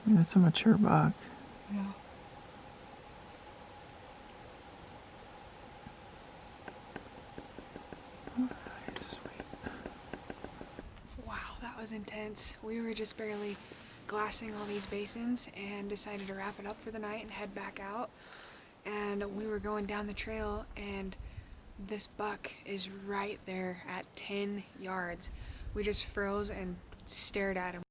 I mean, that's a mature buck. Yeah. Sweet. Wow, that was intense. We were just barely glassing all these basins and decided to wrap it up for the night and head back out. And we were going down the trail and this buck is right there at 10 yards. We just froze and stared at him.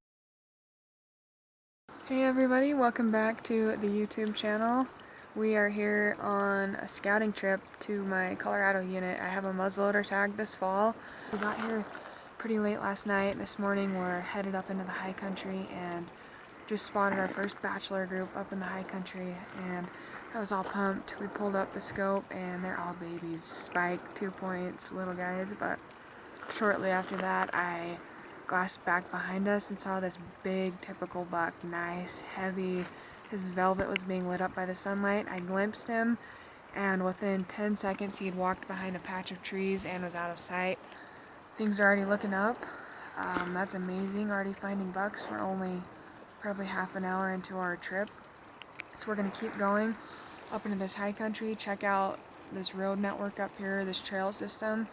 Hey everybody, welcome back to the YouTube channel. We are here on a scouting trip to my Colorado unit. I have a muzzleloader tag this fall. We got here pretty late last night. This morning we're headed up into the high country and just spotted our first bachelor group up in the high country, and I was all pumped. We pulled up the scope and they're all babies, spike, 2 points, little guys, but shortly after that I glassed back behind us and saw this big typical buck, nice, heavy. His velvet was being lit up by the sunlight. I glimpsed him and within 10 seconds he had walked behind a patch of trees and was out of sight. Things are already looking up. That's amazing, already finding bucks. We're only probably half an hour into our trip. So we're going to keep going up into this high country, check out this road network up here, this trail system,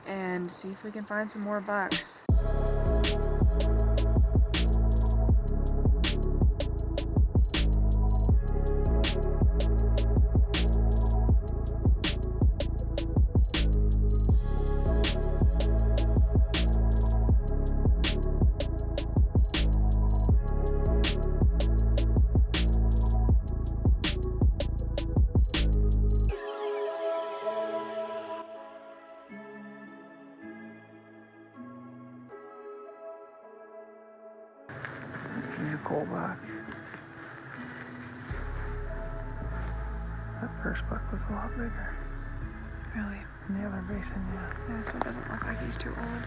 and see if we can find some more bucks. He's a cool buck. That first buck was a lot bigger. Really? In the other basin, yeah. Yeah, so it doesn't look like he's too old.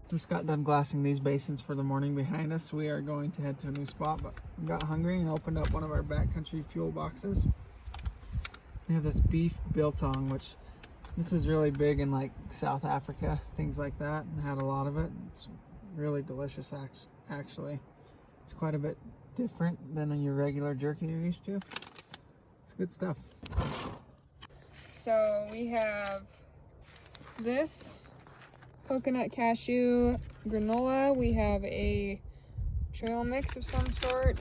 Just got done glassing these basins for the morning behind us. We are going to head to a new spot, but we got hungry and opened up one of our backcountry fuel boxes. They have this beef biltong, which this is really big in like South Africa, things like that, and had a lot of it. It's really delicious, actually. It's quite a bit different than your regular jerky you're used to. It's good stuff. So we have this coconut cashew granola. We have a trail mix of some sort.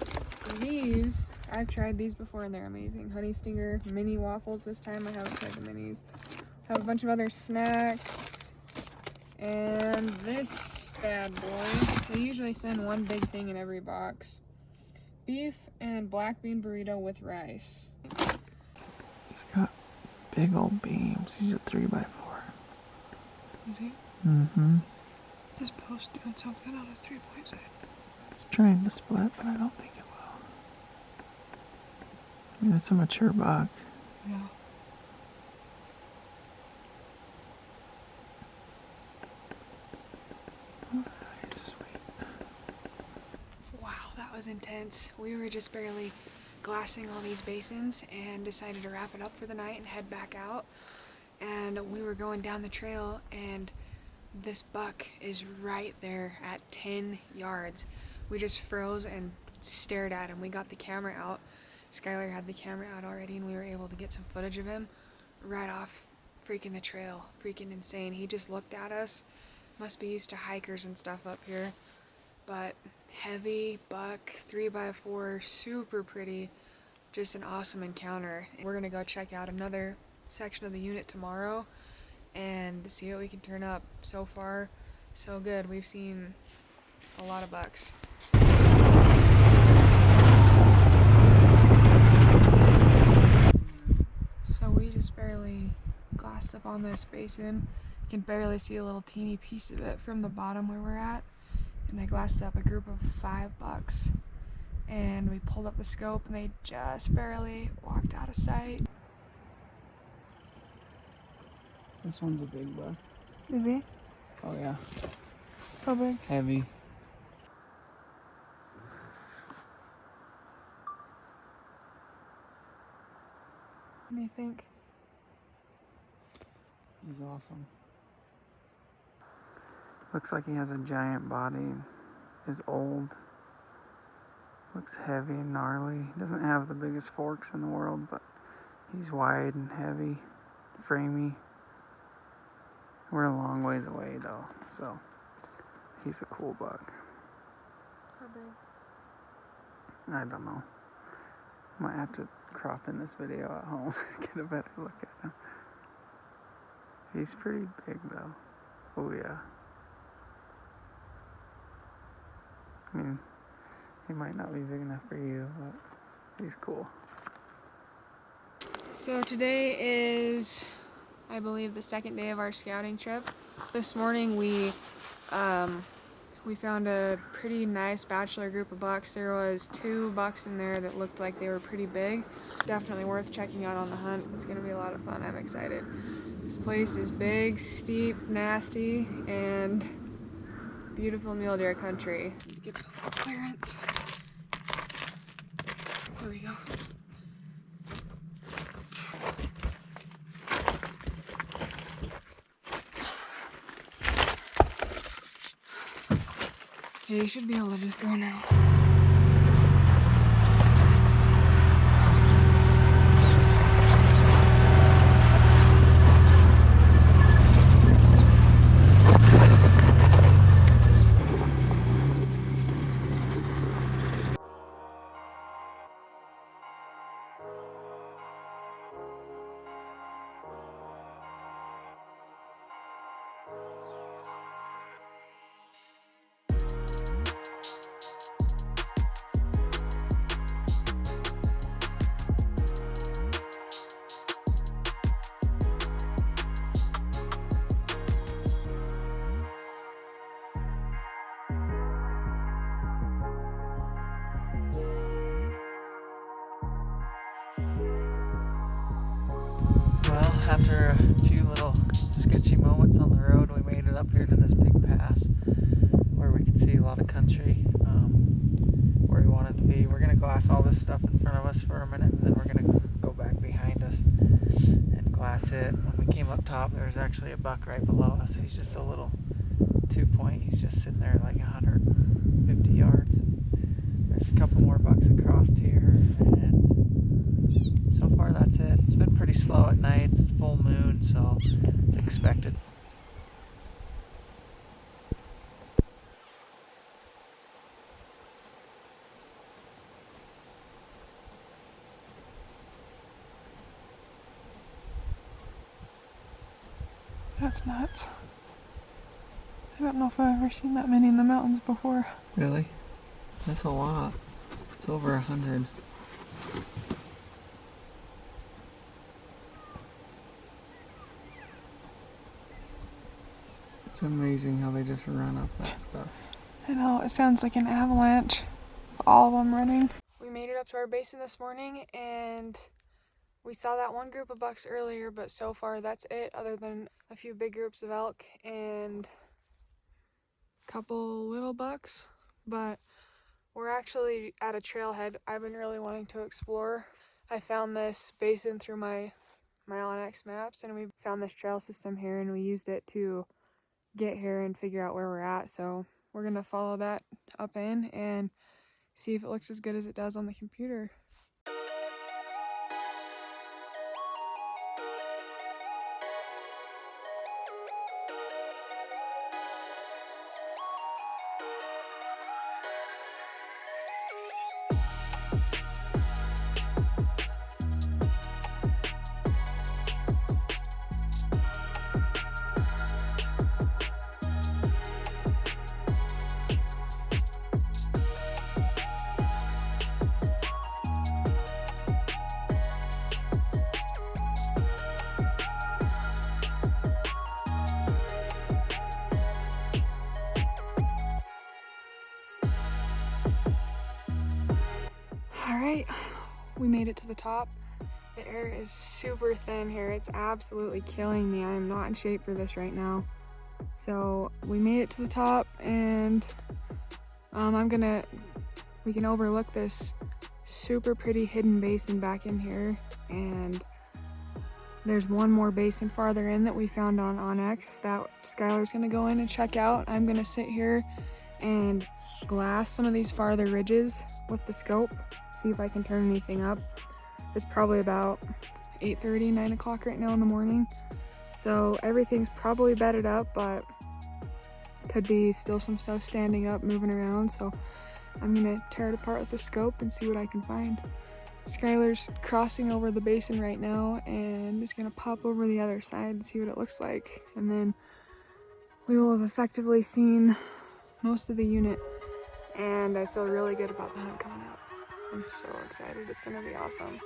These, I've tried these before and they're amazing. Honey Stinger mini waffles this time. I haven't tried the minis. Have a bunch of other snacks. And this bad boy, they usually send one big thing in every box. Beef and black bean burrito with rice. He's got big old beams. He's a 3x4. Is he? Mm-hmm. This post doing something on his 3-point side. It's trying to split, but I don't think it will. I mean, it's a mature buck. Yeah. Sweet. Wow, that was intense. We were just barely glassing all these basins and decided to wrap it up for the night and head back out. And we were going down the trail and this buck is right there at 10 yards. We just froze and stared at him. We got the camera out. Skylar had the camera out already and we were able to get some footage of him right off freaking the trail. Freaking insane. He just looked at us. Must be used to hikers and stuff up here. But heavy buck, 3x4, super pretty. Just an awesome encounter. We're gonna go check out another section of the unit tomorrow and see what we can turn up. So far, so good. We've seen a lot of bucks. So we just barely glassed up on this basin. You can barely see a little teeny piece of it from the bottom where we're at. And I glassed up a group of 5 bucks. And we pulled up the scope and they just barely walked out of sight. This one's a big buck. Is he? Oh yeah. How big? Heavy. What do you think? He's awesome. Looks like he has a giant body. Is old. Looks heavy and gnarly. He doesn't have the biggest forks in the world, but he's wide and heavy, framey. We're a long ways away though, so he's a cool buck. How big? I don't know. Might have to crop in this video at home, get a better look at him. He's pretty big though. Oh yeah. I mean, he might not be big enough for you, but he's cool. So today is, I believe, the second day of our scouting trip. This morning we found a pretty nice bachelor group of bucks. There was 2 bucks in there that looked like they were pretty big. Definitely worth checking out on the hunt. It's gonna be a lot of fun. I'm excited. This place is big, steep, nasty, and beautiful mule deer country. Get clearance. Here we go. Okay, you should be able to just go now. Well, after a few little sketchy moments on the road, we made it up here to this big pass where we could see a lot of country, where we wanted to be. We're going to glass all this stuff in front of us for a minute, and then we're going to go back behind us and glass it. When we came up top, there was actually a buck right below us. He's just a little 2-point. He's just sitting there like 150 yards. There's a couple more bucks across here, and so far that's it. It's been pretty slow at night. It's full moon, so it's expected. That's nuts. I don't know if I've ever seen that many in the mountains before. Really? That's a lot. It's over 100. It's amazing how they just run up that stuff. I know, it sounds like an avalanche with all of them running. We made it up to our basin this morning and we saw that one group of bucks earlier, but so far that's it, other than a few big groups of elk and a couple little bucks. But we're actually at a trailhead I've been really wanting to explore. I found this basin through my Onyx maps, and we found this trail system here, and we used it to get here and figure out where we're at. So we're gonna follow that up in and see if it looks as good as it does on the computer. All right, we made it to the top. The air is super thin here. It's absolutely killing me. I am not in shape for this right now. So we made it to the top, and we can overlook this super pretty hidden basin back in here, and there's one more basin farther in that we found on Onyx that Skylar's gonna go in and check out. I'm gonna sit here and glass some of these farther ridges with the scope, see if I can turn anything up. It's probably about 8:30, 9 o'clock right now in the morning. So everything's probably bedded up, but could be still some stuff standing up, moving around. So I'm gonna tear it apart with the scope and see what I can find. Skylar's crossing over the basin right now and is gonna pop over the other side and see what it looks like. And then we will have effectively seen most of the unit, and I feel really good about the hunt coming up. I'm so excited, it's gonna be awesome.